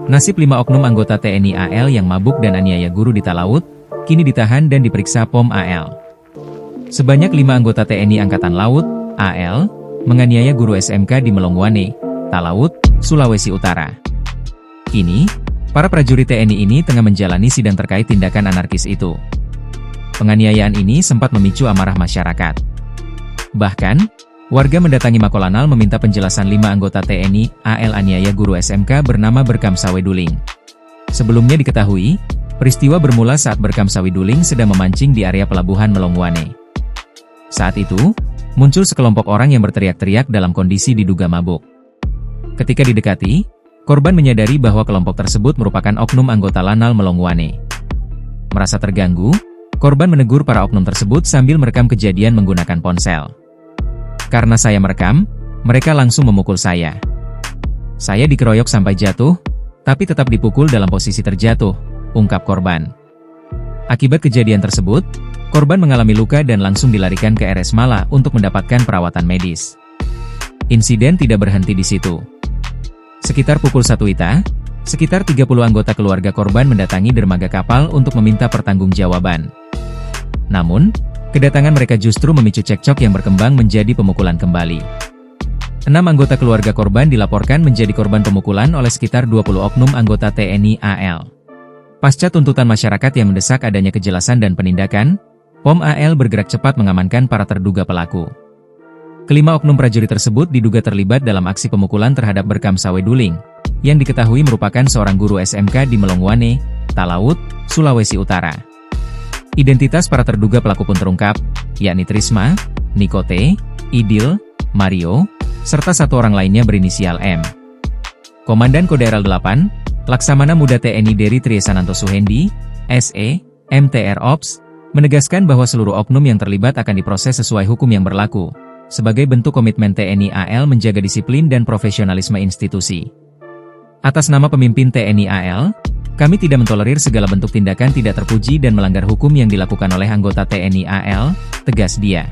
Nasib 5 oknum anggota TNI AL yang mabuk dan aniaya guru di Talaut, kini ditahan dan diperiksa POM AL. Sebanyak 5 anggota TNI Angkatan Laut, AL, menganiaya guru SMK di Melongwane, Talaut, Sulawesi Utara. Kini, para prajurit TNI ini tengah menjalani sidang terkait tindakan anarkis itu. Penganiayaan ini sempat memicu amarah masyarakat. Bahkan, warga mendatangi Makolanal meminta penjelasan 5 anggota TNI AL aniaya guru SMK bernama Berkam Saweduling. Sebelumnya diketahui, peristiwa bermula saat Berkam Saweduling sedang memancing di area pelabuhan Melongwane. Saat itu, muncul sekelompok orang yang berteriak-teriak dalam kondisi diduga mabuk. Ketika didekati, korban menyadari bahwa kelompok tersebut merupakan oknum anggota Lanal Melongwane. Merasa terganggu, korban menegur para oknum tersebut sambil merekam kejadian menggunakan ponsel. Karena saya merekam, mereka langsung memukul saya. Saya dikeroyok sampai jatuh, tapi tetap dipukul dalam posisi terjatuh, ungkap korban. Akibat kejadian tersebut, korban mengalami luka dan langsung dilarikan ke RS Malah untuk mendapatkan perawatan medis. Insiden tidak berhenti di situ. Sekitar pukul 1 WITA, sekitar 30 anggota keluarga korban mendatangi dermaga kapal untuk meminta pertanggungjawaban. Namun, kedatangan mereka justru memicu cekcok yang berkembang menjadi pemukulan kembali. 6 anggota keluarga korban dilaporkan menjadi korban pemukulan oleh sekitar 20 oknum anggota TNI AL. Pasca tuntutan masyarakat yang mendesak adanya kejelasan dan penindakan, POM AL bergerak cepat mengamankan para terduga pelaku. Kelima oknum prajurit tersebut diduga terlibat dalam aksi pemukulan terhadap Berkam Saweduling, yang diketahui merupakan seorang guru SMK di Melongwane, Talaut, Sulawesi Utara. Identitas para terduga pelaku pun terungkap, yakni Trisma, Nikote, Idil, Mario, serta satu orang lainnya berinisial M. Komandan Kodaeral 8, Laksamana Muda TNI Deri Triyesananto Suhendi, SE, MTR Ops, menegaskan bahwa seluruh oknum yang terlibat akan diproses sesuai hukum yang berlaku, sebagai bentuk komitmen TNI AL menjaga disiplin dan profesionalisme institusi. Atas nama pemimpin TNI AL, kami tidak mentolerir segala bentuk tindakan tidak terpuji dan melanggar hukum yang dilakukan oleh anggota TNI AL, tegas dia.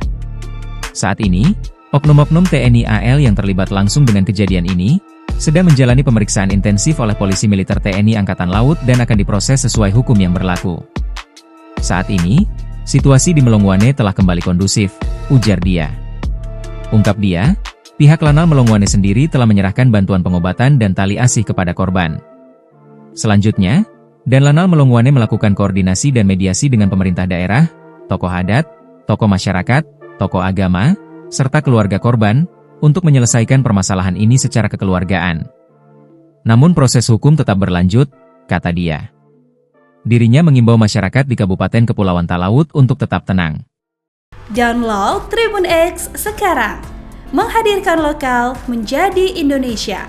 Saat ini, oknum-oknum TNI AL yang terlibat langsung dengan kejadian ini, sedang menjalani pemeriksaan intensif oleh Polisi Militer TNI Angkatan Laut dan akan diproses sesuai hukum yang berlaku. Saat ini, situasi di Melongwane telah kembali kondusif, ujar dia. Ungkap dia, pihak Lanal Melongwane sendiri telah menyerahkan bantuan pengobatan dan tali asih kepada korban. Selanjutnya, Lanal Melongwane melakukan koordinasi dan mediasi dengan pemerintah daerah, tokoh adat, tokoh masyarakat, tokoh agama, serta keluarga korban, untuk menyelesaikan permasalahan ini secara kekeluargaan. Namun proses hukum tetap berlanjut, kata dia. Dirinya mengimbau masyarakat di Kabupaten Kepulauan Talaut untuk tetap tenang. Download Tribun X sekarang, menghadirkan lokal menjadi Indonesia.